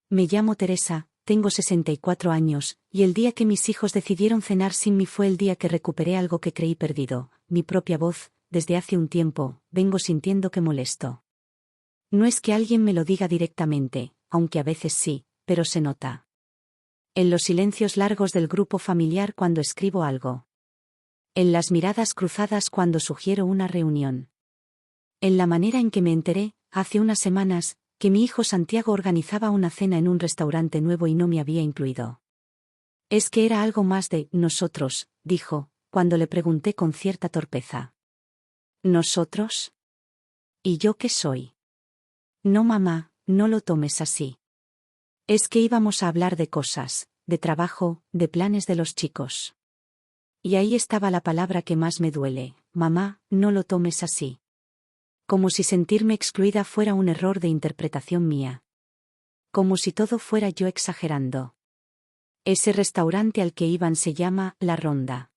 Me llamo Teresa, tengo 64 años, y el día que mis hijos decidieron cenar sin mí fue el día que recuperé algo que creí perdido, mi propia voz. Desde hace un tiempo, vengo sintiendo que molesto. No es que alguien me lo diga directamente, aunque a veces sí, pero se nota. En los silencios largos del grupo familiar cuando escribo algo. En las miradas cruzadas cuando sugiero una reunión. En la manera en que me enteré, hace unas semanas, que mi hijo Santiago organizaba una cena en un restaurante nuevo y no me había incluido. Es que era algo más de nosotros, dijo, cuando le pregunté con cierta torpeza. ¿Nosotros? ¿Y yo qué soy? No, mamá, no lo tomes así. Es que íbamos a hablar de cosas, de trabajo, de planes de los chicos. Y ahí estaba la palabra que más me duele, mamá, no lo tomes así. Como si sentirme excluida fuera un error de interpretación mía. Como si todo fuera yo exagerando. Ese restaurante al que iban se llama La Ronda.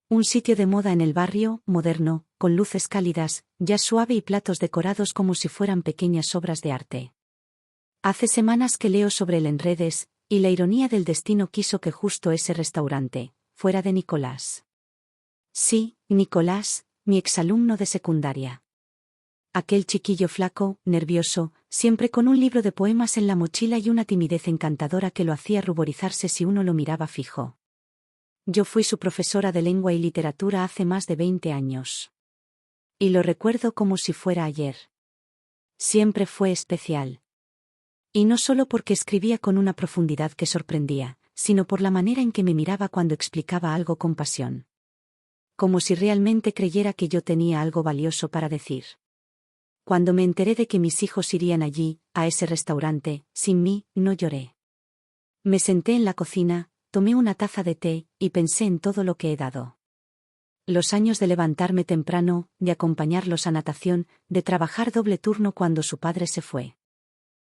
Un sitio de moda en el barrio, moderno, con luces cálidas, jazz suave y platos decorados como si fueran pequeñas obras de arte. Hace semanas que leo sobre el en redes, y la ironía del destino quiso que justo ese restaurante fuera de Nicolás. Sí, Nicolás, mi exalumno de secundaria. Aquel chiquillo flaco, nervioso, siempre con un libro de poemas en la mochila y una timidez encantadora que lo hacía ruborizarse si uno lo miraba fijo. Yo fui su profesora de lengua y literatura hace más de 20 años. Y lo recuerdo como si fuera ayer. Siempre fue especial. Y no solo porque escribía con una profundidad que sorprendía, sino por la manera en que me miraba cuando explicaba algo con pasión. Como si realmente creyera que yo tenía algo valioso para decir. Cuando me enteré de que mis hijos irían allí, a ese restaurante, sin mí, no lloré. Me senté en la cocina, tomé una taza de té, y pensé en todo lo que he dado. Los años de levantarme temprano, de acompañarlos a natación, de trabajar doble turno cuando su padre se fue.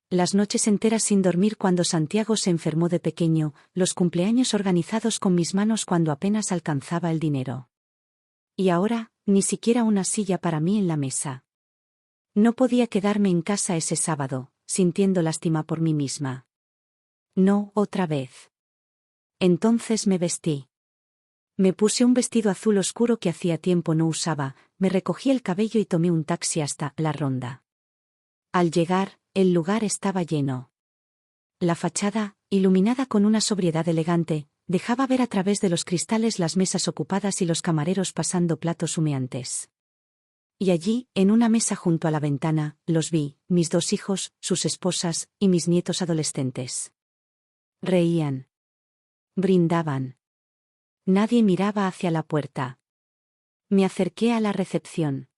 Las noches enteras sin dormir cuando Santiago se enfermó de pequeño, los cumpleaños organizados con mis manos cuando apenas alcanzaba el dinero. Y ahora, ni siquiera una silla para mí en la mesa. No podía quedarme en casa ese sábado, sintiendo lástima por mí misma. No, otra vez. Entonces me vestí. Me puse un vestido azul oscuro que hacía tiempo no usaba, me recogí el cabello y tomé un taxi hasta La Ronda. Al llegar, el lugar estaba lleno. La fachada, iluminada con una sobriedad elegante, dejaba ver a través de los cristales las mesas ocupadas y los camareros pasando platos humeantes. Y allí, en una mesa junto a la ventana, los vi, mis dos hijos, sus esposas, y mis nietos adolescentes. Reían. Brindaban. Nadie miraba hacia la puerta. Me acerqué a la recepción.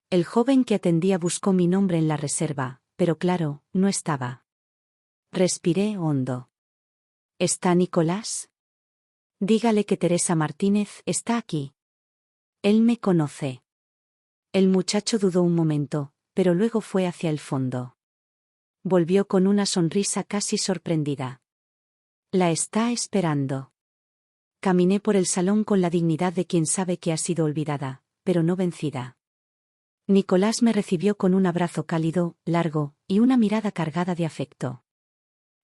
El joven que atendía buscó mi nombre en la reserva, pero claro, no estaba. Respiré hondo. ¿Está Nicolás? Dígale que Teresa Martínez está aquí. Él me conoce. El muchacho dudó un momento, pero luego fue hacia el fondo. Volvió con una sonrisa casi sorprendida. La está esperando. Caminé por el salón con la dignidad de quien sabe que ha sido olvidada, pero no vencida. Nicolás me recibió con un abrazo cálido, largo, y una mirada cargada de afecto.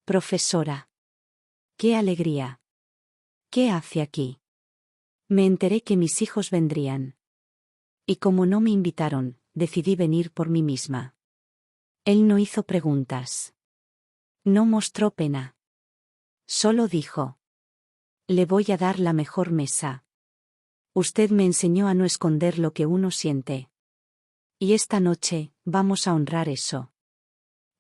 Profesora. ¡Qué alegría! ¿Qué hace aquí? Me enteré que mis hijos vendrían. Y como no me invitaron, decidí venir por mí misma. Él no hizo preguntas. No mostró pena. Solo dijo: le voy a dar la mejor mesa. Usted me enseñó a no esconder lo que uno siente. Y esta noche, vamos a honrar eso.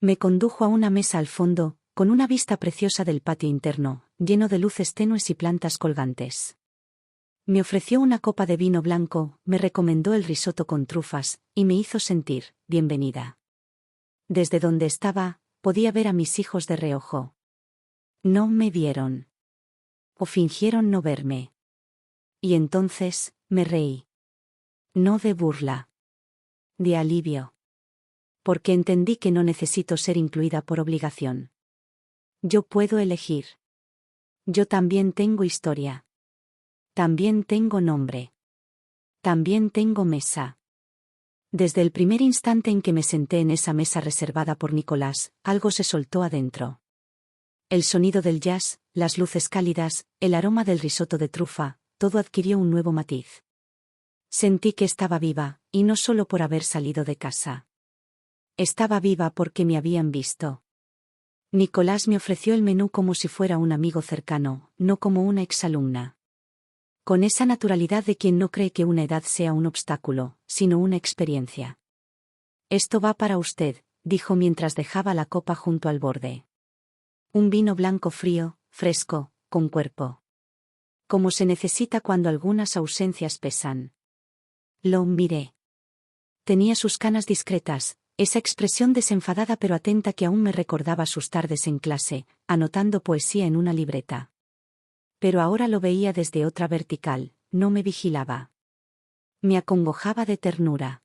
Me condujo a una mesa al fondo, con una vista preciosa del patio interno, lleno de luces tenues y plantas colgantes. Me ofreció una copa de vino blanco, me recomendó el risotto con trufas, y me hizo sentir bienvenida. Desde donde estaba, podía ver a mis hijos de reojo. No me vieron. O fingieron no verme. Y entonces, me reí. No de burla. De alivio. Porque entendí que no necesito ser incluida por obligación. Yo puedo elegir. Yo también tengo historia. También tengo nombre. También tengo mesa. Desde el primer instante en que me senté en esa mesa reservada por Nicolás, algo se soltó adentro. El sonido del jazz, las luces cálidas, el aroma del risotto de trufa, todo adquirió un nuevo matiz. Sentí que estaba viva, y no solo por haber salido de casa. Estaba viva porque me habían visto. Nicolás me ofreció el menú como si fuera un amigo cercano, no como una exalumna. Con esa naturalidad de quien no cree que una edad sea un obstáculo, sino una experiencia. Esto va para usted, dijo mientras dejaba la copa junto al borde. Un vino blanco frío, fresco, con cuerpo. Como se necesita cuando algunas ausencias pesan. Lo miré. Tenía sus canas discretas, esa expresión desenfadada pero atenta que aún me recordaba sus tardes en clase, anotando poesía en una libreta. Pero ahora lo veía desde otra vertical, no me vigilaba. Me acongojaba de ternura.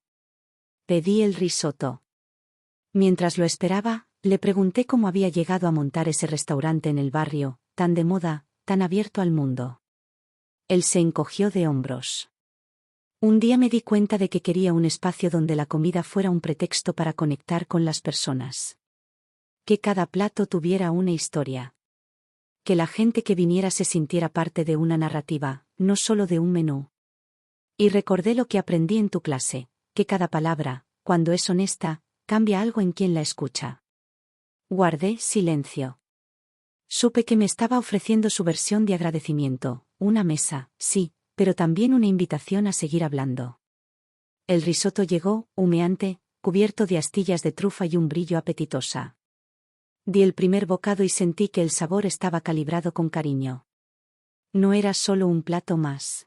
Pedí el risotto. Mientras lo esperaba, le pregunté cómo había llegado a montar ese restaurante en el barrio, tan de moda, tan abierto al mundo. Él se encogió de hombros. Un día me di cuenta de que quería un espacio donde la comida fuera un pretexto para conectar con las personas. Que cada plato tuviera una historia. Que la gente que viniera se sintiera parte de una narrativa, no solo de un menú. Y recordé lo que aprendí en tu clase, que cada palabra, cuando es honesta, cambia algo en quien la escucha. Guardé silencio. Supe que me estaba ofreciendo su versión de agradecimiento, una mesa, sí, pero también una invitación a seguir hablando. El risotto llegó, humeante, cubierto de astillas de trufa y un brillo apetitosa. Di el primer bocado y sentí que el sabor estaba calibrado con cariño. No era solo un plato más.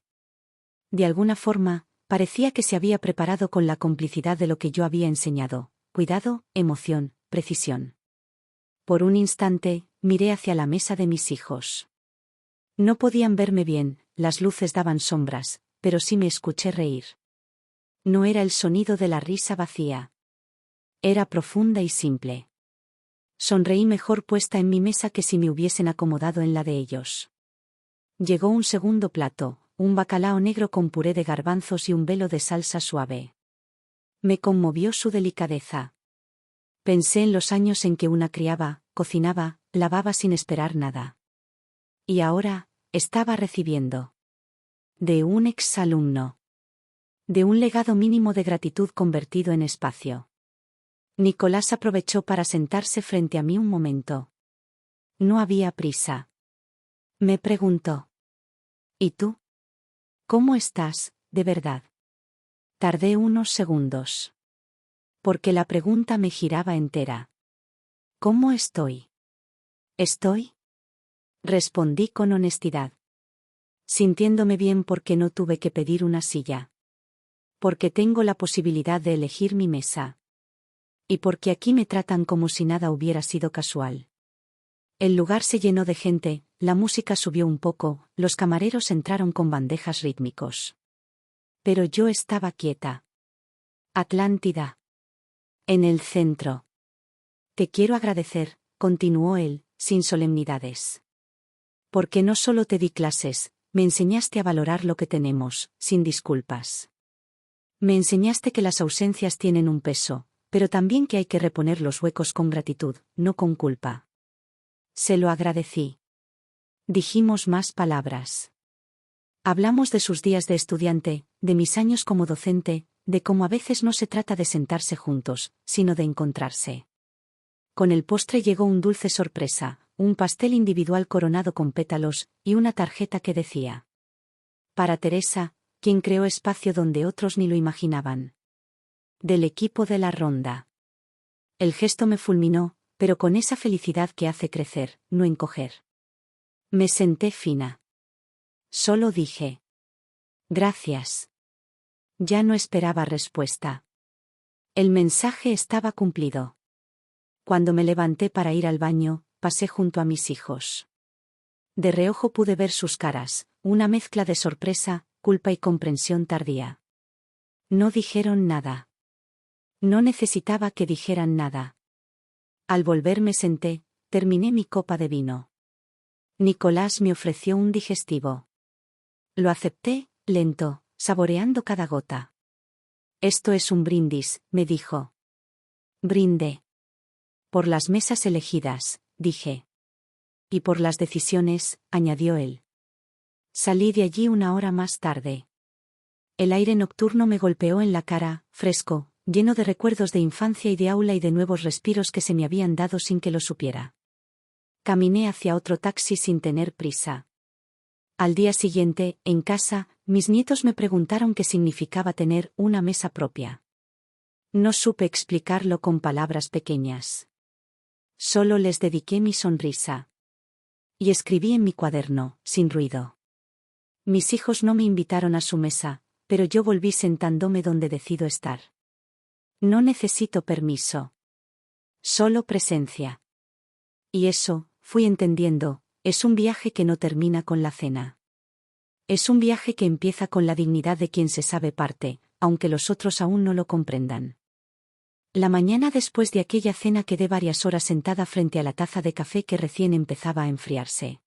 De alguna forma, parecía que se había preparado con la complicidad de lo que yo había enseñado: cuidado, emoción, precisión. Por un instante, miré hacia la mesa de mis hijos. No podían verme bien, las luces daban sombras, pero sí me escuché reír. No era el sonido de la risa vacía. Era profunda y simple. Sonreí mejor puesta en mi mesa que si me hubiesen acomodado en la de ellos. Llegó un segundo plato, un bacalao negro con puré de garbanzos y un velo de salsa suave. Me conmovió su delicadeza. Pensé en los años en que una criaba, cocinaba, lavaba sin esperar nada. Y ahora, estaba recibiendo. De un exalumno. De un legado mínimo de gratitud convertido en espacio. Nicolás aprovechó para sentarse frente a mí un momento. No había prisa. Me preguntó. ¿Y tú? ¿Cómo estás, de verdad? Tardé unos segundos. Porque la pregunta me giraba entera. ¿Cómo estoy? ¿Estoy? Respondí con honestidad. Sintiéndome bien porque no tuve que pedir una silla. Porque tengo la posibilidad de elegir mi mesa. Y porque aquí me tratan como si nada hubiera sido casual. El lugar se llenó de gente, la música subió un poco, los camareros entraron con bandejas rítmicos. Pero yo estaba quieta. Atlántida. En el centro. Te quiero agradecer, continuó él, sin solemnidades. Porque no solo te di clases, me enseñaste a valorar lo que tenemos, sin disculpas. Me enseñaste que las ausencias tienen un peso, pero también que hay que reponer los huecos con gratitud, no con culpa. Se lo agradecí. Dijimos más palabras. Hablamos de sus días de estudiante, de mis años como docente, de cómo a veces no se trata de sentarse juntos, sino de encontrarse. Con el postre llegó un dulce sorpresa, un pastel individual coronado con pétalos, y una tarjeta que decía: para Teresa, quien creó espacio donde otros ni lo imaginaban. Del equipo de la ronda. El gesto me fulminó, pero con esa felicidad que hace crecer, no encoger. Me senté fina. Solo dije: gracias. Ya no esperaba respuesta. El mensaje estaba cumplido. Cuando me levanté para ir al baño, pasé junto a mis hijos. De reojo pude ver sus caras, una mezcla de sorpresa, culpa y comprensión tardía. No dijeron nada. No necesitaba que dijeran nada. Al volver me senté, terminé mi copa de vino. Nicolás me ofreció un digestivo. Lo acepté, lento, saboreando cada gota. Esto es un brindis, me dijo. Brindé. Por las mesas elegidas, dije. Y por las decisiones, añadió él. Salí de allí 1 hora más tarde. El aire nocturno me golpeó en la cara, fresco, lleno de recuerdos de infancia y de aula y de nuevos respiros que se me habían dado sin que lo supiera. Caminé hacia otro taxi sin tener prisa. Al día siguiente, en casa, mis nietos me preguntaron qué significaba tener una mesa propia. No supe explicarlo con palabras pequeñas. Solo les dediqué mi sonrisa. Y escribí en mi cuaderno, sin ruido. Mis hijos no me invitaron a su mesa, pero yo volví sentándome donde decido estar. No necesito permiso. Solo presencia. Y eso, fui entendiendo, es un viaje que no termina con la cena. Es un viaje que empieza con la dignidad de quien se sabe parte, aunque los otros aún no lo comprendan. La mañana después de aquella cena quedé varias horas sentada frente a la taza de café que recién empezaba a enfriarse.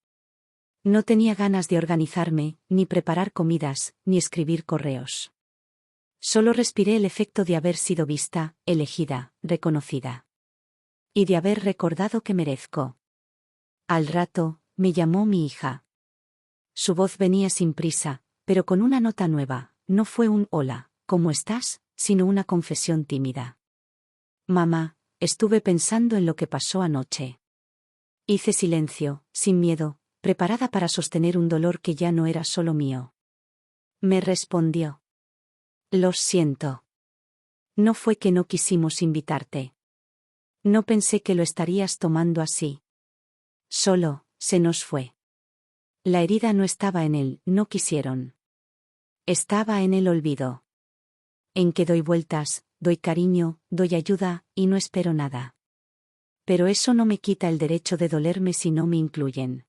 No tenía ganas de organizarme, ni preparar comidas, ni escribir correos. Solo respiré el efecto de haber sido vista, elegida, reconocida. Y de haber recordado que merezco. Al rato, me llamó mi hija. Su voz venía sin prisa, pero con una nota nueva, no fue un hola, ¿cómo estás?, sino una confesión tímida. Mamá, estuve pensando en lo que pasó anoche. Hice silencio, sin miedo, preparada para sostener un dolor que ya no era solo mío. Me respondió. Lo siento. No fue que no quisimos invitarte. No pensé que lo estarías tomando así. Solo, se nos fue. La herida no estaba en él, no quisieron. Estaba en el olvido. En que doy vueltas, doy cariño, doy ayuda, y no espero nada. Pero eso no me quita el derecho de dolerme si no me incluyen.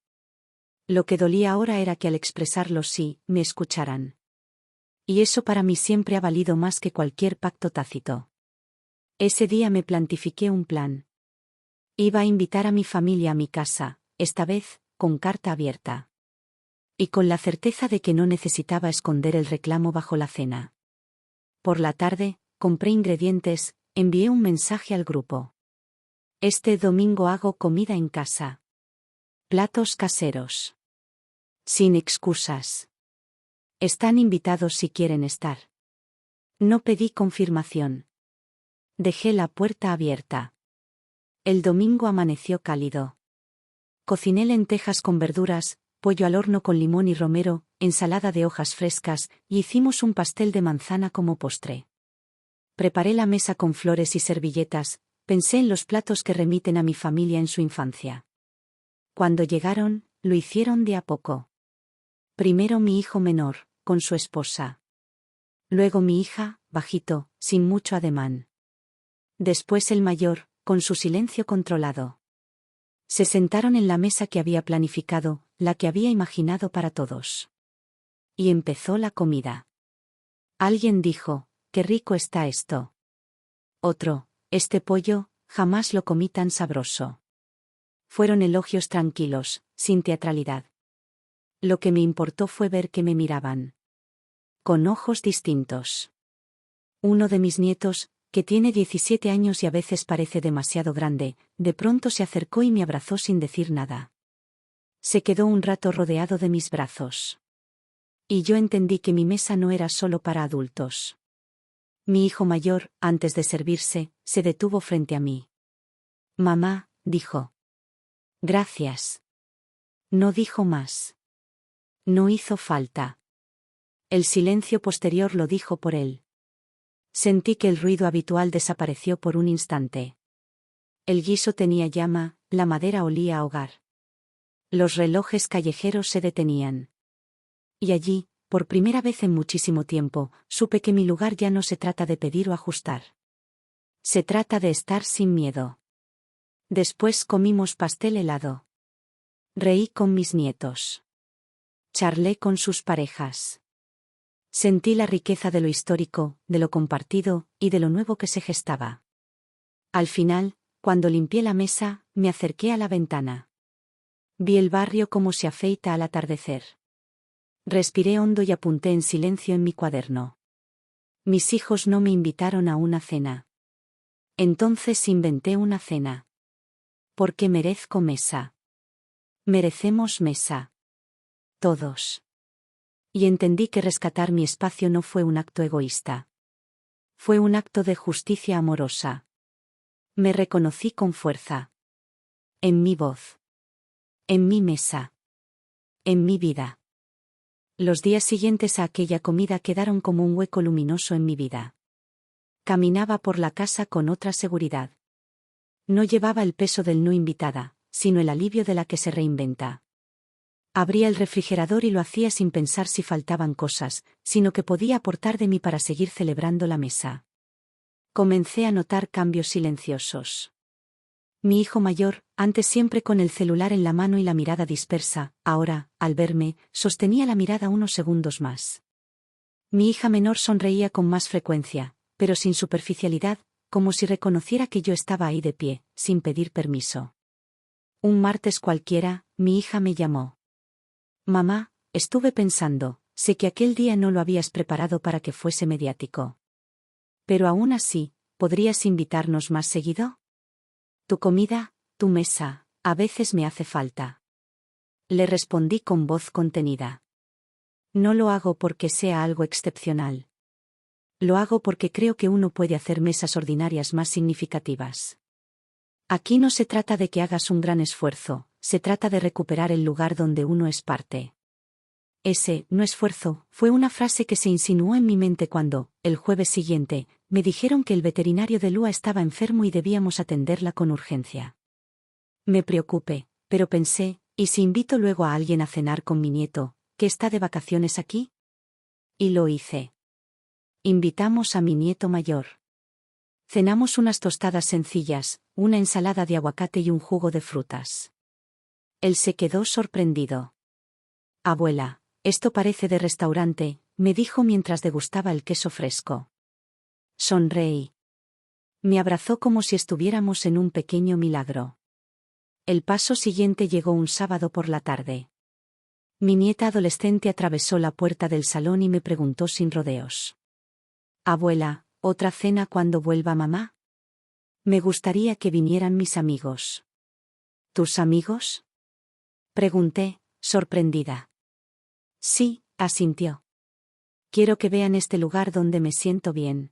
Lo que dolía ahora era que al expresarlo sí, me escucharan. Y eso para mí siempre ha valido más que cualquier pacto tácito. Ese día me plantifiqué un plan. Iba a invitar a mi familia a mi casa, esta vez, con carta abierta. Y con la certeza de que no necesitaba esconder el reclamo bajo la cena. Por la tarde, compré ingredientes, envié un mensaje al grupo. Este domingo hago comida en casa. Platos caseros. Sin excusas. Están invitados si quieren estar. No pedí confirmación. Dejé la puerta abierta. El domingo amaneció cálido. Cociné lentejas con verduras, pollo al horno con limón y romero, ensalada de hojas frescas, y hicimos un pastel de manzana como postre. Preparé la mesa con flores y servilletas, pensé en los platos que remiten a mi familia en su infancia. Cuando llegaron, lo hicieron de a poco. Primero mi hijo menor, con su esposa. Luego mi hija, bajito, sin mucho ademán. Después el mayor, con su silencio controlado. Se sentaron en la mesa que había planificado, la que había imaginado para todos. Y empezó la comida. Alguien dijo, «Qué rico está esto». Otro, «Este pollo, jamás lo comí tan sabroso». Fueron elogios tranquilos, sin teatralidad. Lo que me importó fue ver que me miraban. Con ojos distintos. Uno de mis nietos, que tiene 17 años y a veces parece demasiado grande, de pronto se acercó y me abrazó sin decir nada. Se quedó un rato rodeado de mis brazos. Y yo entendí que mi mesa no era solo para adultos. Mi hijo mayor, antes de servirse, se detuvo frente a mí. «Mamá», dijo. «Gracias». No dijo más. No hizo falta. El silencio posterior lo dijo por él. Sentí que el ruido habitual desapareció por un instante. El guiso tenía llama, la madera olía a hogar. Los relojes callejeros se detenían. Y allí, por primera vez en muchísimo tiempo, supe que mi lugar ya no se trata de pedir o ajustar. Se trata de estar sin miedo. Después comimos pastel helado. Reí con mis nietos. Charlé con sus parejas. Sentí la riqueza de lo histórico, de lo compartido, y de lo nuevo que se gestaba. Al final, cuando limpié la mesa, me acerqué a la ventana. Vi el barrio como se afeita al atardecer. Respiré hondo y apunté en silencio en mi cuaderno. Mis hijos no me invitaron a una cena. Entonces inventé una cena. Porque merezco mesa. Merecemos mesa. Todos. Y entendí que rescatar mi espacio no fue un acto egoísta. Fue un acto de justicia amorosa. Me reconocí con fuerza. En mi voz. En mi mesa. En mi vida. Los días siguientes a aquella comida quedaron como un hueco luminoso en mi vida. Caminaba por la casa con otra seguridad. No llevaba el peso del no invitada, sino el alivio de la que se reinventa. Abría el refrigerador y lo hacía sin pensar si faltaban cosas, sino que podía aportar de mí para seguir celebrando la mesa. Comencé a notar cambios silenciosos. Mi hijo mayor, antes siempre con el celular en la mano y la mirada dispersa, ahora, al verme, sostenía la mirada unos segundos más. Mi hija menor sonreía con más frecuencia, pero sin superficialidad, como si reconociera que yo estaba ahí de pie, sin pedir permiso. Un martes cualquiera, mi hija me llamó. Mamá, estuve pensando, sé que aquel día no lo habías preparado para que fuese mediático. Pero aún así, ¿podrías invitarnos más seguido? Tu comida, tu mesa, a veces me hace falta. Le respondí con voz contenida. No lo hago porque sea algo excepcional. Lo hago porque creo que uno puede hacer mesas ordinarias más significativas. Aquí no se trata de que hagas un gran esfuerzo, se trata de recuperar el lugar donde uno es parte. Ese no esfuerzo fue una frase que se insinuó en mi mente cuando, el jueves siguiente, me dijeron que el veterinario de Lua estaba enfermo y debíamos atenderla con urgencia. Me preocupé, pero pensé, ¿y si invito luego a alguien a cenar con mi nieto, que está de vacaciones aquí? Y lo hice. Invitamos a mi nieto mayor. Cenamos unas tostadas sencillas, una ensalada de aguacate y un jugo de frutas. Él se quedó sorprendido. Abuela, esto parece de restaurante, me dijo mientras degustaba el queso fresco. Sonreí. Me abrazó como si estuviéramos en un pequeño milagro. El paso siguiente llegó un sábado por la tarde. Mi nieta adolescente atravesó la puerta del salón y me preguntó sin rodeos. Abuela, ¿otra cena cuando vuelva mamá? Me gustaría que vinieran mis amigos. ¿Tus amigos? Pregunté, sorprendida. Sí, asintió. Quiero que vean este lugar donde me siento bien.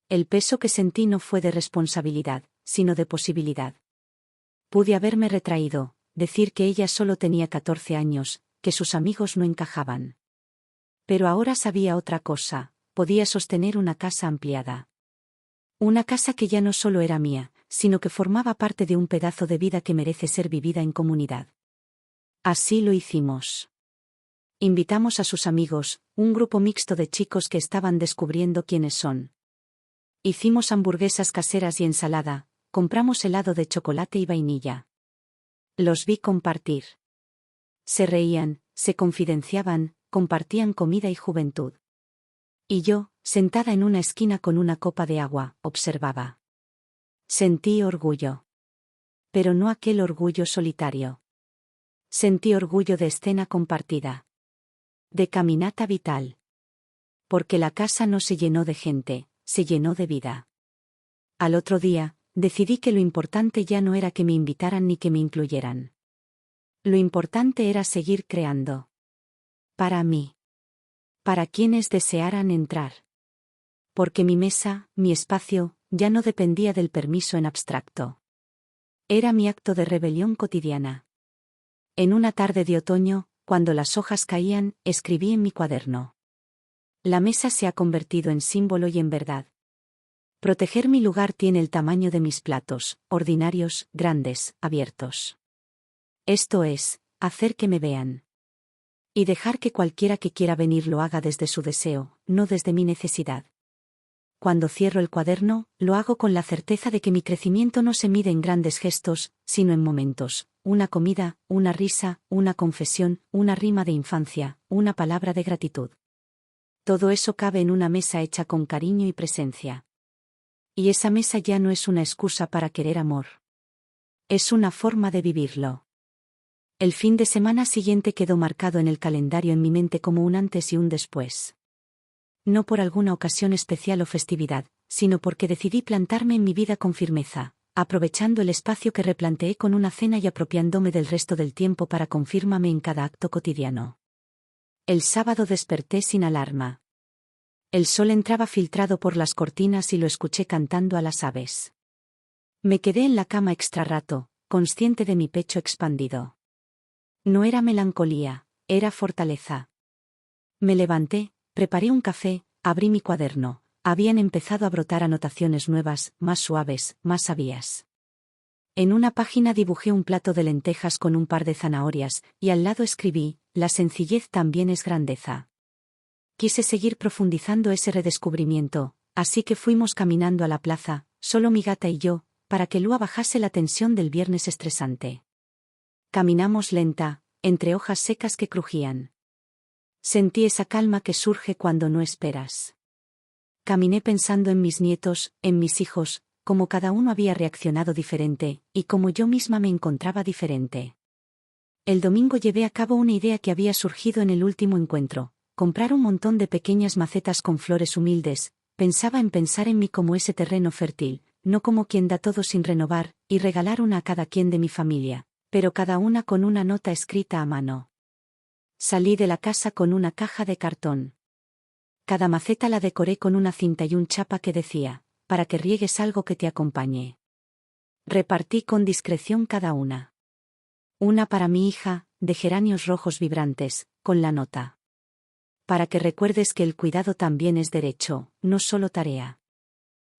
El peso que sentí no fue de responsabilidad, sino de posibilidad. Pude haberme retraído, decir que ella solo tenía 14 años, que sus amigos no encajaban. Pero ahora sabía otra cosa, podía sostener una casa ampliada. Una casa que ya no solo era mía, sino que formaba parte de un pedazo de vida que merece ser vivida en comunidad. Así lo hicimos. Invitamos a sus amigos, un grupo mixto de chicos que estaban descubriendo quiénes son. Hicimos hamburguesas caseras y ensalada, compramos helado de chocolate y vainilla. Los vi compartir. Se reían, se confidenciaban, compartían comida y juventud. Y yo, sentada en una esquina con una copa de agua, observaba. Sentí orgullo. Pero no aquel orgullo solitario. Sentí orgullo de escena compartida. De caminata vital. Porque la casa no se llenó de gente, se llenó de vida. Al otro día, decidí que lo importante ya no era que me invitaran ni que me incluyeran. Lo importante era seguir creando. Para mí. Para quienes desearan entrar. Porque mi mesa, mi espacio, ya no dependía del permiso en abstracto. Era mi acto de rebelión cotidiana. En una tarde de otoño, cuando las hojas caían, escribí en mi cuaderno. La mesa se ha convertido en símbolo y en verdad. Proteger mi lugar tiene el tamaño de mis platos, ordinarios, grandes, abiertos. Esto es, hacer que me vean. Y dejar que cualquiera que quiera venir lo haga desde su deseo, no desde mi necesidad. Cuando cierro el cuaderno, lo hago con la certeza de que mi crecimiento no se mide en grandes gestos, sino en momentos, una comida, una risa, una confesión, una rima de infancia, una palabra de gratitud. Todo eso cabe en una mesa hecha con cariño y presencia. Y esa mesa ya no es una excusa para querer amor. Es una forma de vivirlo. El fin de semana siguiente quedó marcado en el calendario en mi mente como un antes y un después. No por alguna ocasión especial o festividad, sino porque decidí plantarme en mi vida con firmeza, aprovechando el espacio que replanteé con una cena y apropiándome del resto del tiempo para confirmarme en cada acto cotidiano. El sábado desperté sin alarma. El sol entraba filtrado por las cortinas y lo escuché cantando a las aves. Me quedé en la cama extra rato, consciente de mi pecho expandido. No era melancolía, era fortaleza. Me levanté, preparé un café, abrí mi cuaderno. Habían empezado a brotar anotaciones nuevas, más suaves, más sabias. En una página dibujé un plato de lentejas con un par de zanahorias, y al lado escribí: la sencillez también es grandeza. Quise seguir profundizando ese redescubrimiento, así que fuimos caminando a la plaza, solo mi gata y yo, para que Lua bajase la tensión del viernes estresante. Caminamos lenta, entre hojas secas que crujían. Sentí esa calma que surge cuando no esperas. Caminé pensando en mis nietos, en mis hijos, cómo cada uno había reaccionado diferente, y cómo yo misma me encontraba diferente. El domingo llevé a cabo una idea que había surgido en el último encuentro: comprar un montón de pequeñas macetas con flores humildes. Pensaba en pensar en mí como ese terreno fértil, no como quien da todo sin renovar, y regalar una a cada quien de mi familia, pero cada una con una nota escrita a mano. Salí de la casa con una caja de cartón. Cada maceta la decoré con una cinta y un chapa que decía: para que riegues algo que te acompañe. Repartí con discreción cada una. Una para mi hija, de geranios rojos vibrantes, con la nota: para que recuerdes que el cuidado también es derecho, no solo tarea.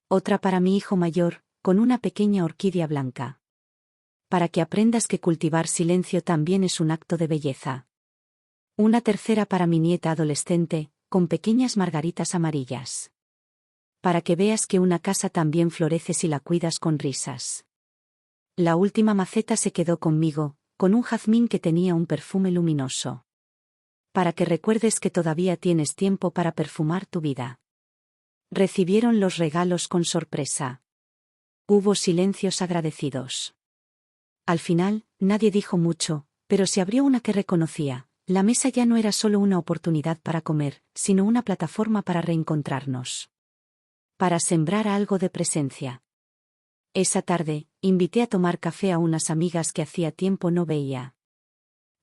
Otra para mi hijo mayor, con una pequeña orquídea blanca: para que aprendas que cultivar silencio también es un acto de belleza. Una tercera para mi nieta adolescente, con pequeñas margaritas amarillas: para que veas que una casa también florece si la cuidas con risas. La última maceta se quedó conmigo, con un jazmín que tenía un perfume luminoso: para que recuerdes que todavía tienes tiempo para perfumar tu vida. Recibieron los regalos con sorpresa. Hubo silencios agradecidos. Al final, nadie dijo mucho, pero se abrió una que reconocía: la mesa ya no era solo una oportunidad para comer, sino una plataforma para reencontrarnos. Para sembrar algo de presencia. Esa tarde, invité a tomar café a unas amigas que hacía tiempo no veía.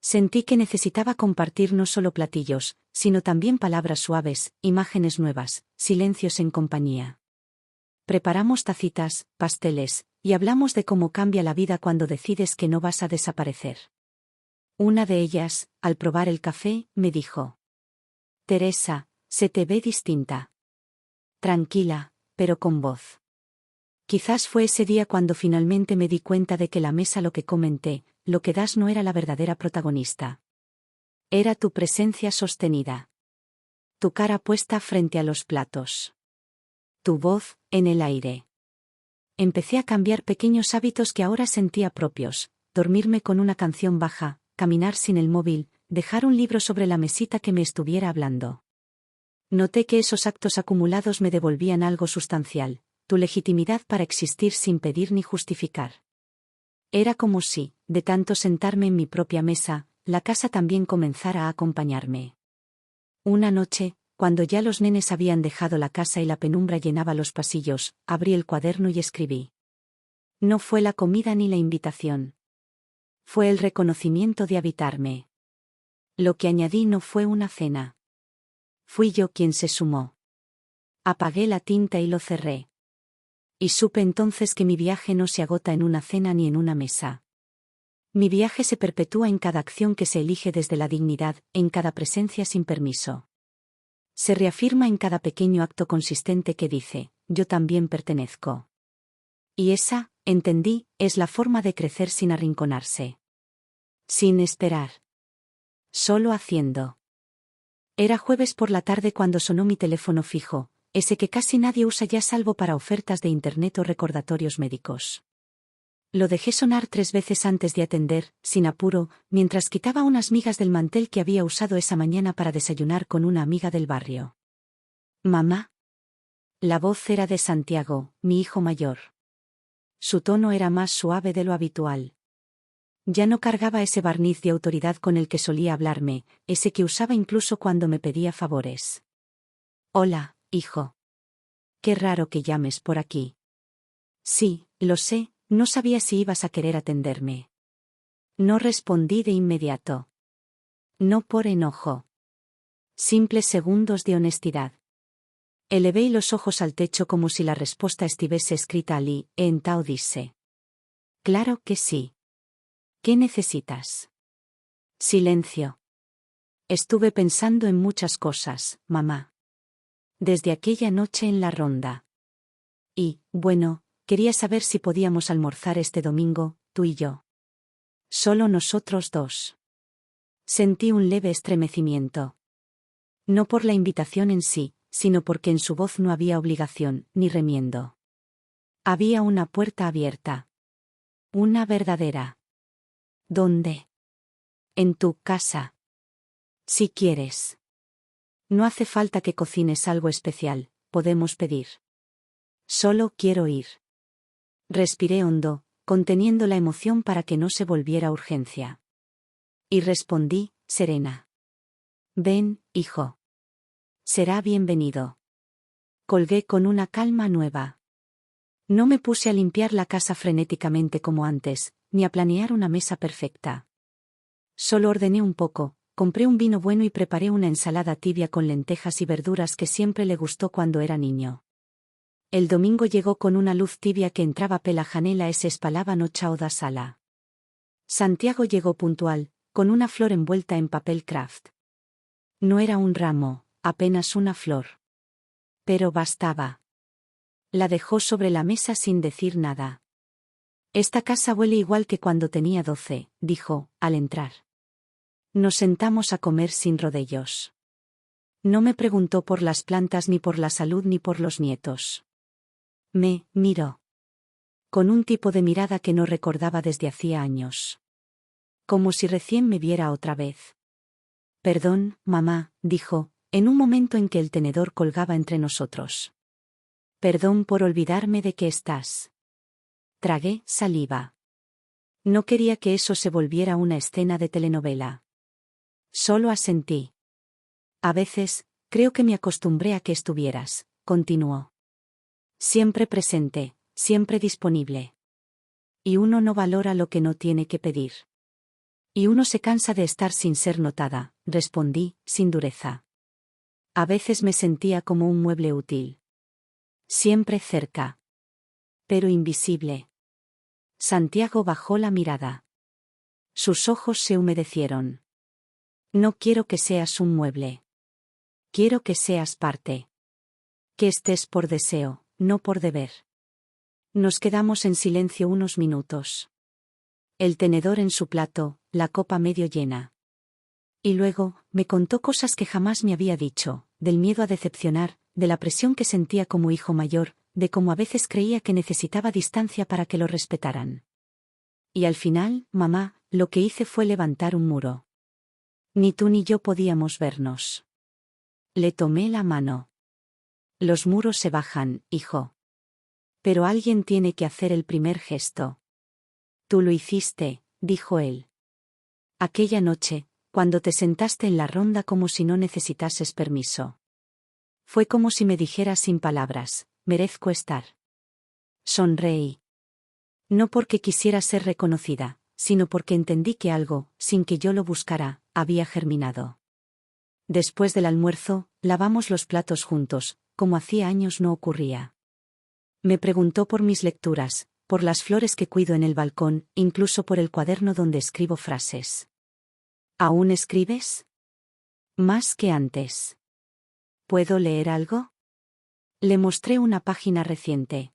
Sentí que necesitaba compartir no solo platillos, sino también palabras suaves, imágenes nuevas, silencios en compañía. Preparamos tacitas, pasteles, y hablamos de cómo cambia la vida cuando decides que no vas a desaparecer. Una de ellas, al probar el café, me dijo: Teresa, se te ve distinta. Tranquila, pero con voz. Quizás fue ese día cuando finalmente me di cuenta de que la mesa, lo que comenté, lo que das, no era la verdadera protagonista. Era tu presencia sostenida. Tu cara puesta frente a los platos. Tu voz, en el aire. Empecé a cambiar pequeños hábitos que ahora sentía propios: dormirme con una canción baja, caminar sin el móvil, dejar un libro sobre la mesita que me estuviera hablando. Noté que esos actos acumulados me devolvían algo sustancial: tu legitimidad para existir sin pedir ni justificar. Era como si, de tanto sentarme en mi propia mesa, la casa también comenzara a acompañarme. Una noche, cuando ya los nenes habían dejado la casa y la penumbra llenaba los pasillos, abrí el cuaderno y escribí. No fue la comida ni la invitación. Fue el reconocimiento de habitarme. Lo que añadí no fue una cena. Fui yo quien se sumó. Apagué la tinta y lo cerré. Y supe entonces que mi viaje no se agota en una cena ni en una mesa. Mi viaje se perpetúa en cada acción que se elige desde la dignidad, en cada presencia sin permiso. Se reafirma en cada pequeño acto consistente que dice: yo también pertenezco. Y esa, entendí, es la forma de crecer sin arrinconarse. Sin esperar. Solo haciendo. Era jueves por la tarde cuando sonó mi teléfono fijo, ese que casi nadie usa ya salvo para ofertas de internet o recordatorios médicos. Lo dejé sonar 3 veces antes de atender, sin apuro, mientras quitaba unas migas del mantel que había usado esa mañana para desayunar con una amiga del barrio. ¿Mamá? La voz era de Santiago, mi hijo mayor. Su tono era más suave de lo habitual. Ya no cargaba ese barniz de autoridad con el que solía hablarme, ese que usaba incluso cuando me pedía favores. Hola, hijo. Qué raro que llames por aquí. Sí, lo sé, no sabía si ibas a querer atenderme. No respondí de inmediato. No por enojo. Simples segundos de honestidad. Elevé los ojos al techo como si la respuesta estuviese escrita allí, en Tao disse. Claro que sí. ¿Qué necesitas? Silencio. Estuve pensando en muchas cosas, mamá. Desde aquella noche en la ronda. Y, bueno, quería saber si podíamos almorzar este domingo, tú y yo. Solo nosotros dos. Sentí un leve estremecimiento. No por la invitación en sí, sino porque en su voz no había obligación, ni remiendo. Había una puerta abierta. Una verdadera. ¿Dónde? En tu casa. Si quieres. No hace falta que cocines algo especial, podemos pedir. Solo quiero ir. Respiré hondo, conteniendo la emoción para que no se volviera urgencia. Y respondí, serena. Ven, hijo. Será bienvenido. Colgué con una calma nueva. No me puse a limpiar la casa frenéticamente como antes, ni a planear una mesa perfecta. Solo ordené un poco, compré un vino bueno y preparé una ensalada tibia con lentejas y verduras que siempre le gustó cuando era niño. El domingo llegó con una luz tibia que entraba pela janela e se espalava nocha da sala. Santiago llegó puntual, con una flor envuelta en papel craft. No era un ramo, apenas una flor. Pero bastaba. La dejó sobre la mesa sin decir nada. Esta casa huele igual que cuando tenía 12, dijo, al entrar. Nos sentamos a comer sin rodeos. No me preguntó por las plantas ni por la salud ni por los nietos. Me miró. Con un tipo de mirada que no recordaba desde hacía años. Como si recién me viera otra vez. Perdón, mamá, dijo, en un momento en que el tenedor colgaba entre nosotros. Perdón por olvidarme de que estás. Tragué saliva. No quería que eso se volviera una escena de telenovela. Solo asentí. A veces, creo que me acostumbré a que estuvieras, continuó. Siempre presente, siempre disponible. Y uno no valora lo que no tiene que pedir. Y uno se cansa de estar sin ser notada, respondí, sin dureza. A veces me sentía como un mueble útil. Siempre cerca. Pero invisible. Santiago bajó la mirada. Sus ojos se humedecieron. No quiero que seas un mueble. Quiero que seas parte. Que estés por deseo, no por deber. Nos quedamos en silencio unos minutos. El tenedor en su plato, la copa medio llena. Y luego, me contó cosas que jamás me había dicho, del miedo a decepcionar, de la presión que sentía como hijo mayor, de cómo a veces creía que necesitaba distancia para que lo respetaran. Y al final, mamá, lo que hice fue levantar un muro. Ni tú ni yo podíamos vernos. Le tomé la mano. Los muros se bajan, hijo. Pero alguien tiene que hacer el primer gesto. Tú lo hiciste, dijo él. Aquella noche, cuando te sentaste en la ronda como si no necesitases permiso. Fue como si me dijeras sin palabras, merezco estar. Sonreí. No porque quisiera ser reconocida, sino porque entendí que algo, sin que yo lo buscara, había germinado. Después del almuerzo, lavamos los platos juntos, como hacía años no ocurría. Me preguntó por mis lecturas, por las flores que cuido en el balcón, incluso por el cuaderno donde escribo frases. ¿Aún escribes? Más que antes. ¿Puedo leer algo? Le mostré una página reciente.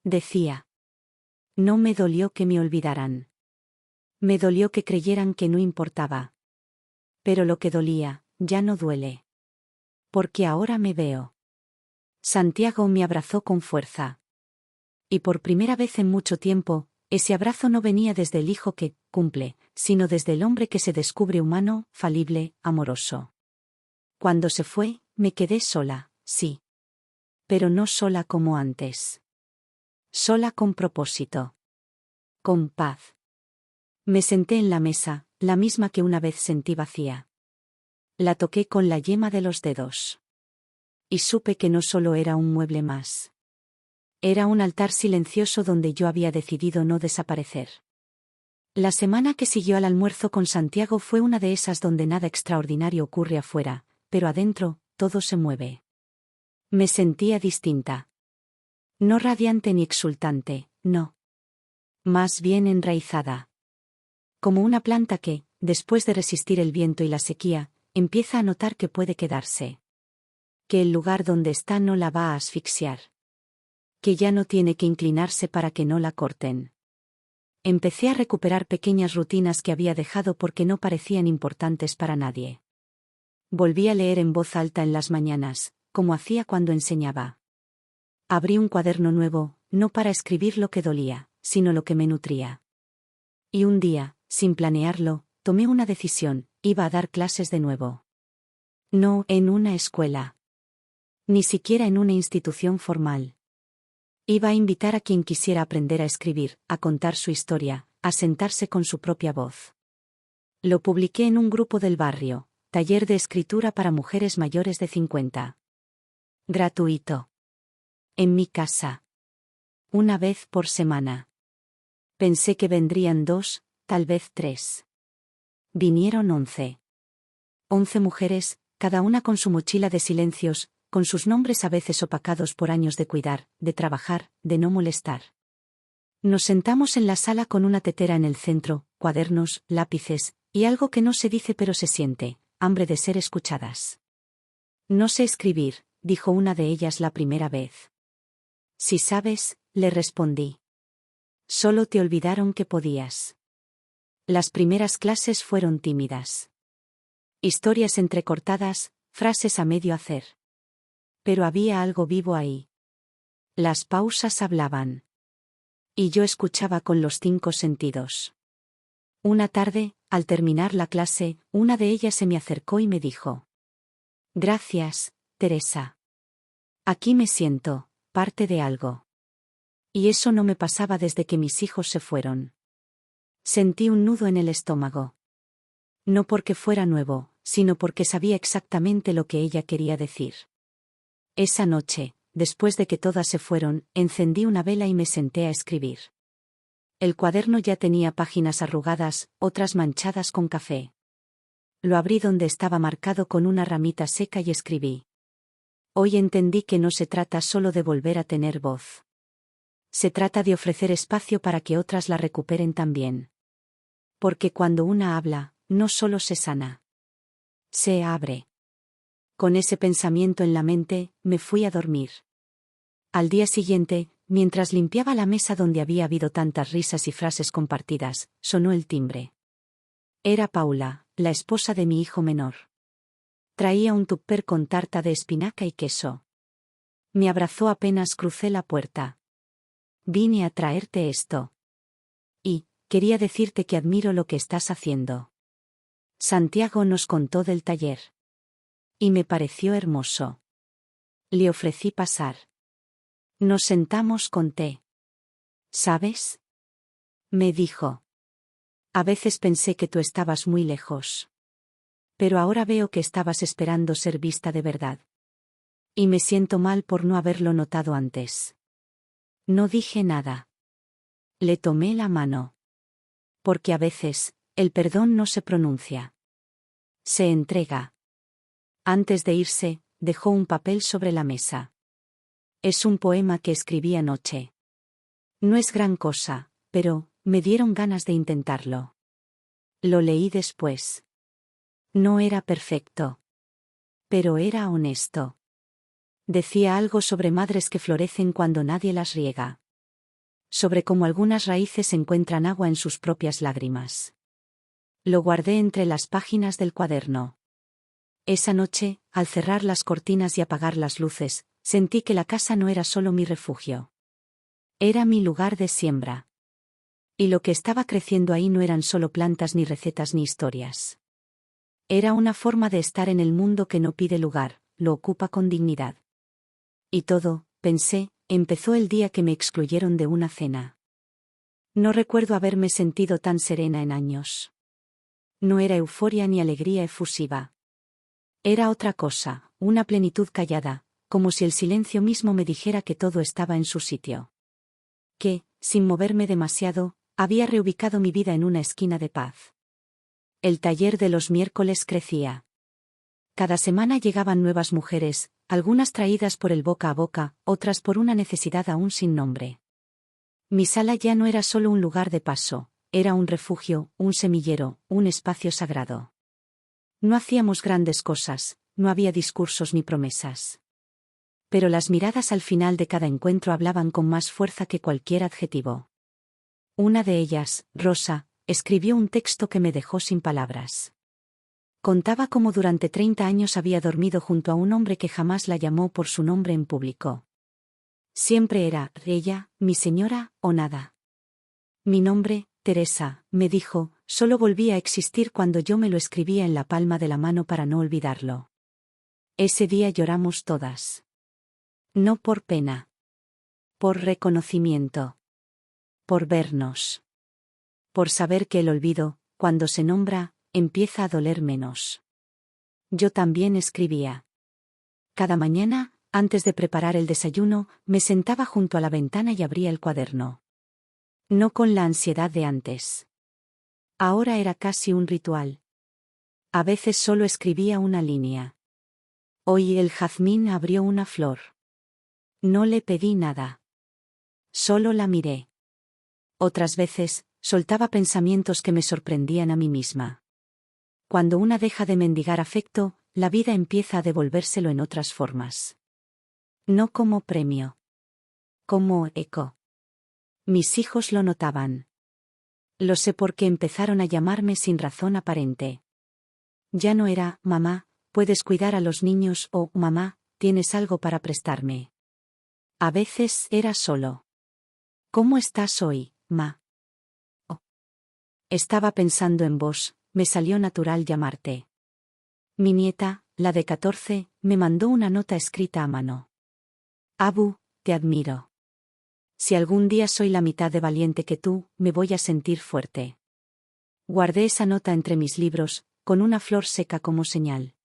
Decía. No me dolió que me olvidaran. Me dolió que creyeran que no importaba. Pero lo que dolía, ya no duele. Porque ahora me veo. Santiago me abrazó con fuerza. Y por primera vez en mucho tiempo, ese abrazo no venía desde el hijo que cumple, sino desde el hombre que se descubre humano, falible, amoroso. Cuando se fue, me quedé sola, sí. Pero no sola como antes. Sola con propósito. Con paz. Me senté en la mesa, la misma que una vez sentí vacía. La toqué con la yema de los dedos. Y supe que no solo era un mueble más. Era un altar silencioso donde yo había decidido no desaparecer. La semana que siguió al almuerzo con Santiago fue una de esas donde nada extraordinario ocurre afuera, pero adentro, todo se mueve. Me sentía distinta. No radiante ni exultante, no. Más bien enraizada. Como una planta que, después de resistir el viento y la sequía, empieza a notar que puede quedarse. Que el lugar donde está no la va a asfixiar. Que ya no tiene que inclinarse para que no la corten. Empecé a recuperar pequeñas rutinas que había dejado porque no parecían importantes para nadie. Volví a leer en voz alta en las mañanas, como hacía cuando enseñaba. Abrí un cuaderno nuevo, no para escribir lo que dolía, sino lo que me nutría. Y un día, sin planearlo, tomé una decisión: iba a dar clases de nuevo. No en una escuela. Ni siquiera en una institución formal. Iba a invitar a quien quisiera aprender a escribir, a contar su historia, a sentarse con su propia voz. Lo publiqué en un grupo del barrio: Taller de escritura para mujeres mayores de 50. Gratuito. En mi casa. Una vez por semana. Pensé que vendrían 2, tal vez 3. Vinieron 11. 11 mujeres, cada una con su mochila de silencios, con sus nombres a veces opacados por años de cuidar, de trabajar, de no molestar. Nos sentamos en la sala con una tetera en el centro, cuadernos, lápices, y algo que no se dice pero se siente: hambre de ser escuchadas. No sé escribir, dijo una de ellas la primera vez. Si sabes, le respondí. Solo te olvidaron que podías. Las primeras clases fueron tímidas. Historias entrecortadas, frases a medio hacer. Pero había algo vivo ahí. Las pausas hablaban. Y yo escuchaba con los 5 sentidos. Una tarde, al terminar la clase, una de ellas se me acercó y me dijo: Gracias, Teresa. Aquí me siento parte de algo. Y eso no me pasaba desde que mis hijos se fueron. Sentí un nudo en el estómago. No porque fuera nuevo, sino porque sabía exactamente lo que ella quería decir. Esa noche, después de que todas se fueron, encendí una vela y me senté a escribir. El cuaderno ya tenía páginas arrugadas, otras manchadas con café. Lo abrí donde estaba marcado con una ramita seca y escribí. Hoy entendí que no se trata solo de volver a tener voz. Se trata de ofrecer espacio para que otras la recuperen también. Porque cuando una habla, no solo se sana. Se abre. Con ese pensamiento en la mente, me fui a dormir. Al día siguiente, mientras limpiaba la mesa donde había habido tantas risas y frases compartidas, sonó el timbre. Era Paula, la esposa de mi hijo menor. Traía un tupper con tarta de espinaca y queso. Me abrazó apenas crucé la puerta. Vine a traerte esto. Y, quería decirte que admiro lo que estás haciendo. Santiago nos contó del taller. Y me pareció hermoso. Le ofrecí pasar. Nos sentamos con té. ¿Sabes? Me dijo. A veces pensé que tú estabas muy lejos. Pero ahora veo que estabas esperando ser vista de verdad. Y me siento mal por no haberlo notado antes. No dije nada. Le tomé la mano. Porque a veces, el perdón no se pronuncia. Se entrega. Antes de irse, dejó un papel sobre la mesa. Es un poema que escribí anoche. No es gran cosa, pero me dieron ganas de intentarlo. Lo leí después. No era perfecto. Pero era honesto. Decía algo sobre madres que florecen cuando nadie las riega. Sobre cómo algunas raíces encuentran agua en sus propias lágrimas. Lo guardé entre las páginas del cuaderno. Esa noche, al cerrar las cortinas y apagar las luces, sentí que la casa no era solo mi refugio. Era mi lugar de siembra. Y lo que estaba creciendo ahí no eran solo plantas ni recetas ni historias. Era una forma de estar en el mundo que no pide lugar, lo ocupa con dignidad. Y todo, pensé, empezó el día que me excluyeron de una cena. No recuerdo haberme sentido tan serena en años. No era euforia ni alegría efusiva. Era otra cosa, una plenitud callada, como si el silencio mismo me dijera que todo estaba en su sitio. Que, sin moverme demasiado, había reubicado mi vida en una esquina de paz. El taller de los miércoles crecía. Cada semana llegaban nuevas mujeres, algunas traídas por el boca a boca, otras por una necesidad aún sin nombre. Mi sala ya no era solo un lugar de paso, era un refugio, un semillero, un espacio sagrado. No hacíamos grandes cosas, no había discursos ni promesas. Pero las miradas al final de cada encuentro hablaban con más fuerza que cualquier adjetivo. Una de ellas, Rosa, escribió un texto que me dejó sin palabras. Contaba cómo durante 30 años había dormido junto a un hombre que jamás la llamó por su nombre en público. Siempre era ella, mi señora, o nada. Mi nombre, Teresa, me dijo, solo volvía a existir cuando yo me lo escribía en la palma de la mano para no olvidarlo. Ese día lloramos todas. No por pena. Por reconocimiento. Por vernos. Por saber que el olvido, cuando se nombra, empieza a doler menos. Yo también escribía. Cada mañana, antes de preparar el desayuno, me sentaba junto a la ventana y abría el cuaderno. No con la ansiedad de antes. Ahora era casi un ritual. A veces solo escribía una línea. Hoy el jazmín abrió una flor. No le pedí nada. Solo la miré. Otras veces, soltaba pensamientos que me sorprendían a mí misma. Cuando una deja de mendigar afecto, la vida empieza a devolvérselo en otras formas. No como premio. Como eco. Mis hijos lo notaban. Lo sé porque empezaron a llamarme sin razón aparente. Ya no era, mamá, puedes cuidar a los niños o, mamá, tienes algo para prestarme. A veces era solo. ¿Cómo estás hoy, ma? Oh. Estaba pensando en vos, me salió natural llamarte. Mi nieta, la de 14, me mandó una nota escrita a mano. Abu, te admiro. Si algún día soy la mitad de valiente que tú, me voy a sentir fuerte. Guardé esa nota entre mis libros, con una flor seca como señal.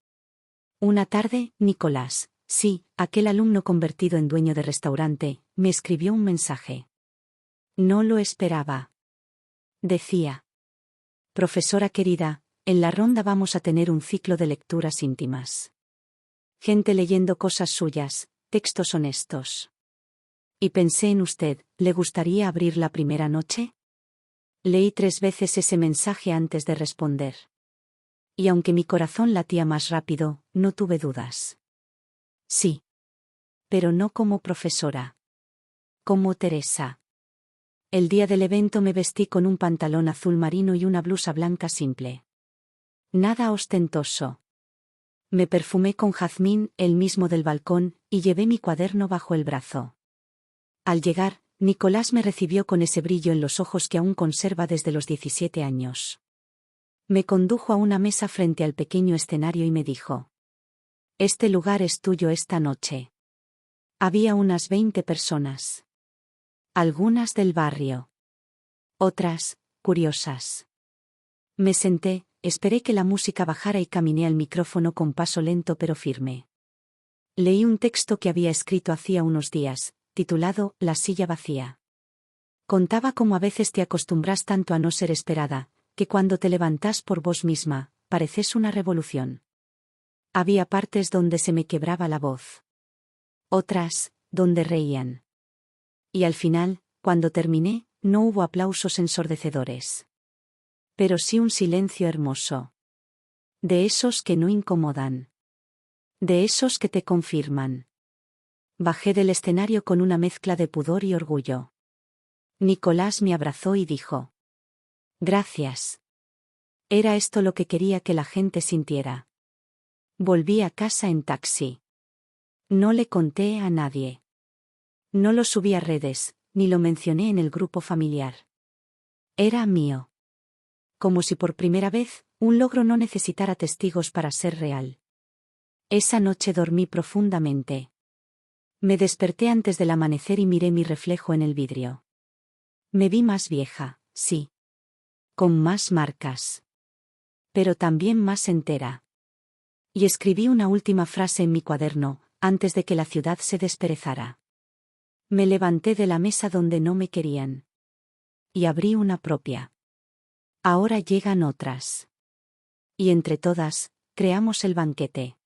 Una tarde, Nicolás, sí, aquel alumno convertido en dueño de restaurante, me escribió un mensaje. No lo esperaba. Decía: profesora querida, en la ronda vamos a tener un ciclo de lecturas íntimas. Gente leyendo cosas suyas, textos honestos. Y pensé en usted, ¿le gustaría abrir la primera noche? Leí 3 veces ese mensaje antes de responder. Y aunque mi corazón latía más rápido, no tuve dudas. Sí. Pero no como profesora. Como Teresa. El día del evento me vestí con un pantalón azul marino y una blusa blanca simple. Nada ostentoso. Me perfumé con jazmín, el mismo del balcón, y llevé mi cuaderno bajo el brazo. Al llegar, Nicolás me recibió con ese brillo en los ojos que aún conserva desde los 17 años. Me condujo a una mesa frente al pequeño escenario y me dijo: este lugar es tuyo esta noche. Había unas 20 personas. Algunas del barrio. Otras, curiosas. Me senté, esperé que la música bajara y caminé al micrófono con paso lento pero firme. Leí un texto que había escrito hacía unos días, titulado La silla vacía. Contaba cómo a veces te acostumbras tanto a no ser esperada, que cuando te levantás por vos misma, pareces una revolución. Había partes donde se me quebraba la voz. Otras, donde reían. Y al final, cuando terminé, no hubo aplausos ensordecedores. Pero sí un silencio hermoso. De esos que no incomodan. De esos que te confirman. Bajé del escenario con una mezcla de pudor y orgullo. Nicolás me abrazó y dijo: gracias. Era esto lo que quería que la gente sintiera. Volví a casa en taxi. No le conté a nadie. No lo subí a redes, ni lo mencioné en el grupo familiar. Era mío. Como si por primera vez, un logro no necesitara testigos para ser real. Esa noche dormí profundamente. Me desperté antes del amanecer y miré mi reflejo en el vidrio. Me vi más vieja, sí. Con más marcas. Pero también más entera. Y escribí una última frase en mi cuaderno: antes de que la ciudad se desperezara. Me levanté de la mesa donde no me querían. Y abrí una propia. Ahora llegan otras. Y entre todas, creamos el banquete.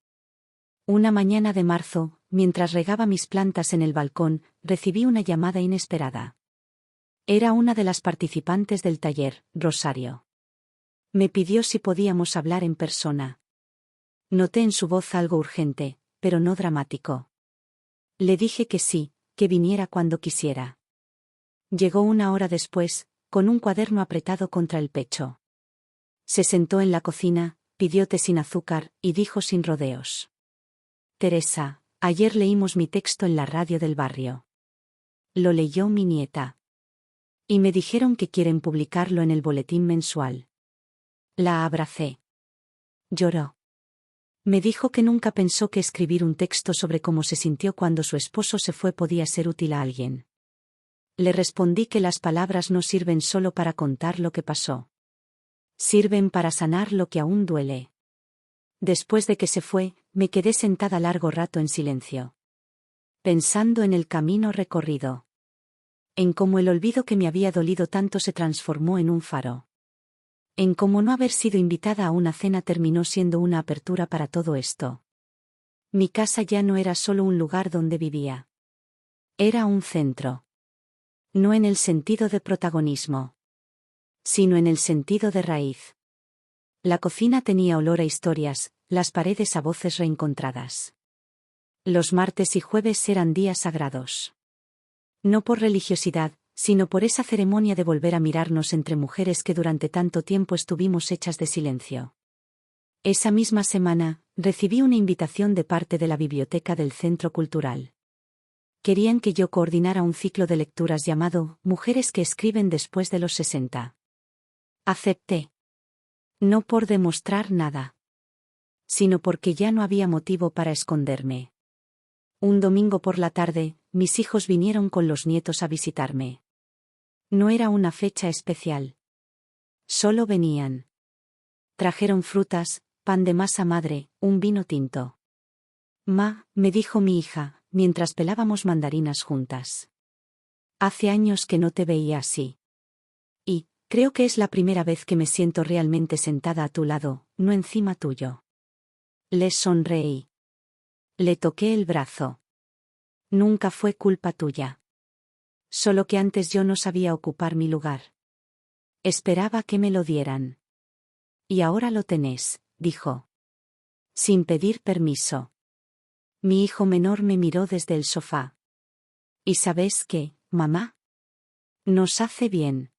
Una mañana de marzo, mientras regaba mis plantas en el balcón, recibí una llamada inesperada. Era una de las participantes del taller, Rosario. Me pidió si podíamos hablar en persona. Noté en su voz algo urgente, pero no dramático. Le dije que sí, que viniera cuando quisiera. Llegó una hora después, con un cuaderno apretado contra el pecho. Se sentó en la cocina, pidió té sin azúcar, y dijo sin rodeos: Teresa, ayer leímos mi texto en la radio del barrio. Lo leyó mi nieta. Y me dijeron que quieren publicarlo en el boletín mensual. La abracé. Lloró. Me dijo que nunca pensó que escribir un texto sobre cómo se sintió cuando su esposo se fue podía ser útil a alguien. Le respondí que las palabras no sirven solo para contar lo que pasó. Sirven para sanar lo que aún duele. Después de que se fue, me quedé sentada largo rato en silencio. Pensando en el camino recorrido. En cómo el olvido que me había dolido tanto se transformó en un faro. En cómo no haber sido invitada a una cena terminó siendo una apertura para todo esto. Mi casa ya no era solo un lugar donde vivía. Era un centro. No en el sentido de protagonismo, sino en el sentido de raíz. La cocina tenía olor a historias, las paredes a voces reencontradas. Los martes y jueves eran días sagrados. No por religiosidad, sino por esa ceremonia de volver a mirarnos entre mujeres que durante tanto tiempo estuvimos hechas de silencio. Esa misma semana, recibí una invitación de parte de la biblioteca del Centro Cultural. Querían que yo coordinara un ciclo de lecturas llamado Mujeres que escriben después de los 60. Acepté. No por demostrar nada, sino porque ya no había motivo para esconderme. Un domingo por la tarde, mis hijos vinieron con los nietos a visitarme. No era una fecha especial. Solo venían. Trajeron frutas, pan de masa madre, un vino tinto. Me dijo mi hija, mientras pelábamos mandarinas juntas. Hace años que no te veía así. Y, creo que es la primera vez que me siento realmente sentada a tu lado, no encima tuyo. Le sonreí. Le toqué el brazo. Nunca fue culpa tuya. Solo que antes yo no sabía ocupar mi lugar. Esperaba que me lo dieran. Y ahora lo tenés, dijo. Sin pedir permiso. Mi hijo menor me miró desde el sofá. ¿Y sabes qué, mamá? Nos hace bien.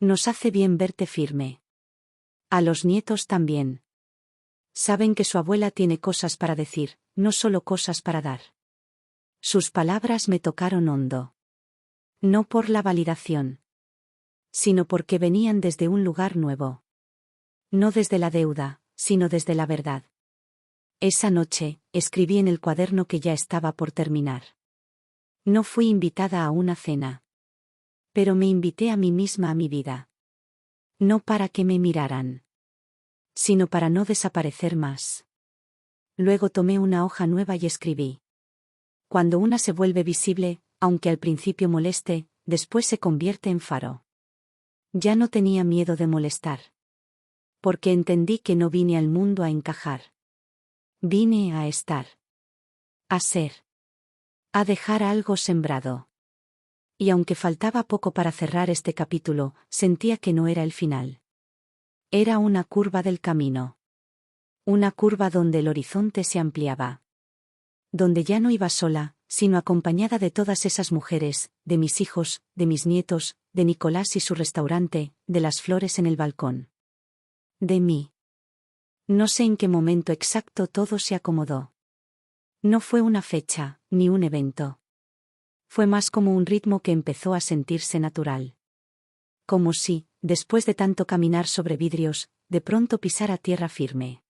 Nos hace bien verte firme. A los nietos también. Saben que su abuela tiene cosas para decir, no solo cosas para dar. Sus palabras me tocaron hondo. No por la validación, sino porque venían desde un lugar nuevo. No desde la deuda, sino desde la verdad. Esa noche, escribí en el cuaderno que ya estaba por terminar. No fui invitada a una cena. Pero me invité a mí misma a mi vida. No para que me miraran, sino para no desaparecer más. Luego tomé una hoja nueva y escribí. Cuando una se vuelve visible, aunque al principio moleste, después se convierte en faro. Ya no tenía miedo de molestar. Porque entendí que no vine al mundo a encajar. Vine a estar. A ser. A dejar algo sembrado. Y aunque faltaba poco para cerrar este capítulo, sentía que no era el final. Era una curva del camino. Una curva donde el horizonte se ampliaba. Donde ya no iba sola, sino acompañada de todas esas mujeres, de mis hijos, de mis nietos, de Nicolás y su restaurante, de las flores en el balcón. De mí. No sé en qué momento exacto todo se acomodó. No fue una fecha, ni un evento. Fue más como un ritmo que empezó a sentirse natural. Como si, después de tanto caminar sobre vidrios, de pronto pisara tierra firme.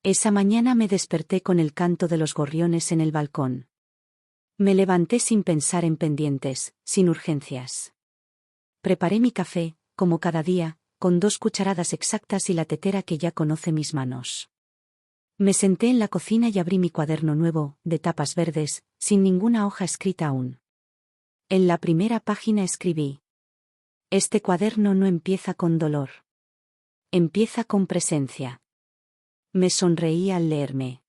Esa mañana me desperté con el canto de los gorriones en el balcón. Me levanté sin pensar en pendientes, sin urgencias. Preparé mi café, como cada día, con 2 cucharadas exactas y la tetera que ya conoce mis manos. Me senté en la cocina y abrí mi cuaderno nuevo, de tapas verdes, sin ninguna hoja escrita aún. En la primera página escribí: este cuaderno no empieza con dolor. Empieza con presencia. Me sonreí al leerme.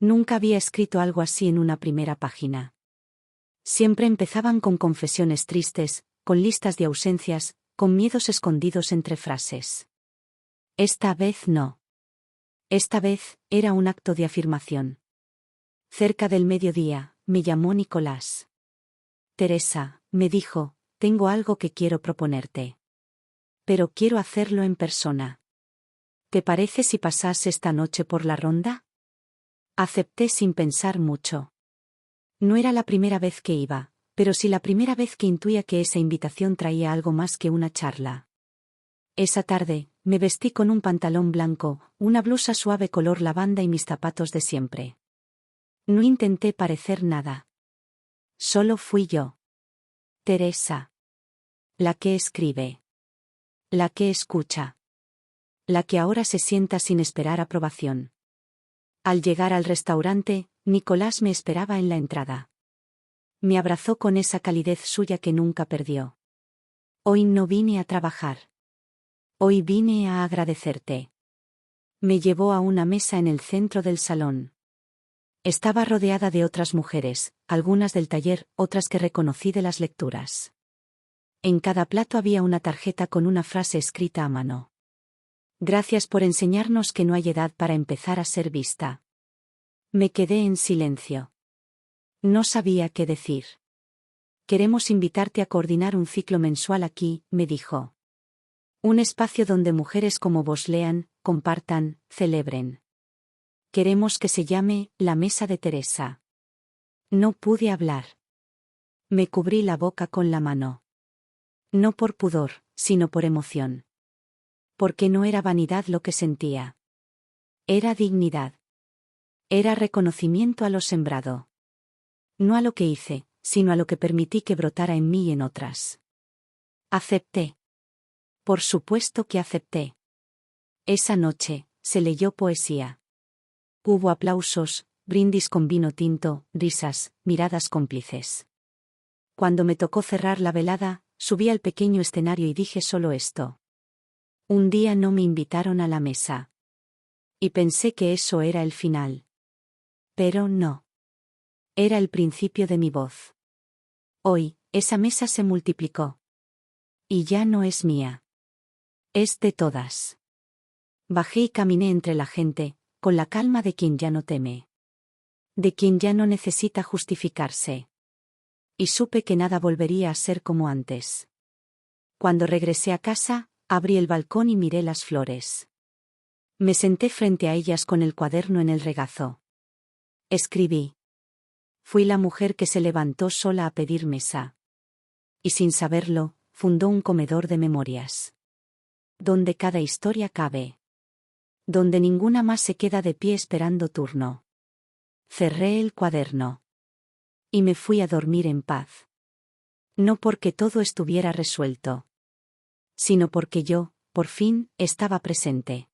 Nunca había escrito algo así en una primera página. Siempre empezaban con confesiones tristes, con listas de ausencias, con miedos escondidos entre frases. Esta vez no. Esta vez, era un acto de afirmación. Cerca del mediodía, me llamó Nicolás. Teresa, me dijo, tengo algo que quiero proponerte. Pero quiero hacerlo en persona. ¿Te parece si pasas esta noche por la ronda? Acepté sin pensar mucho. No era la primera vez que iba, pero sí la primera vez que intuía que esa invitación traía algo más que una charla. Esa tarde, me vestí con un pantalón blanco, una blusa suave color lavanda y mis zapatos de siempre. No intenté parecer nada. Solo fui yo. Teresa. La que escribe. La que escucha. La que ahora se sienta sin esperar aprobación. Al llegar al restaurante, Nicolás me esperaba en la entrada. Me abrazó con esa calidez suya que nunca perdió. Hoy no vine a trabajar. Hoy vine a agradecerte. Me llevó a una mesa en el centro del salón. Estaba rodeada de otras mujeres, algunas del taller, otras que reconocí de las lecturas. En cada plato había una tarjeta con una frase escrita a mano. Gracias por enseñarnos que no hay edad para empezar a ser vista. Me quedé en silencio. No sabía qué decir. Queremos invitarte a coordinar un ciclo mensual aquí, me dijo. Un espacio donde mujeres como vos lean, compartan, celebren. Queremos que se llame La Mesa de Teresa. No pude hablar. Me cubrí la boca con la mano. No por pudor, sino por emoción. Porque no era vanidad lo que sentía. Era dignidad. Era reconocimiento a lo sembrado. No a lo que hice, sino a lo que permití que brotara en mí y en otras. Acepté. Por supuesto que acepté. Esa noche, se leyó poesía. Hubo aplausos, brindis con vino tinto, risas, miradas cómplices. Cuando me tocó cerrar la velada, subí al pequeño escenario y dije solo esto. Un día no me invitaron a la mesa. Y pensé que eso era el final. Pero no. Era el principio de mi voz. Hoy, esa mesa se multiplicó. Y ya no es mía. Es de todas. Bajé y caminé entre la gente, con la calma de quien ya no teme. De quien ya no necesita justificarse. Y supe que nada volvería a ser como antes. Cuando regresé a casa, abrí el balcón y miré las flores. Me senté frente a ellas con el cuaderno en el regazo. Escribí. Fui la mujer que se levantó sola a pedir mesa. Y sin saberlo, fundó un comedor de memorias. Donde cada historia cabe. Donde ninguna más se queda de pie esperando turno. Cerré el cuaderno. Y me fui a dormir en paz. No porque todo estuviera resuelto. Sino porque yo, por fin, estaba presente.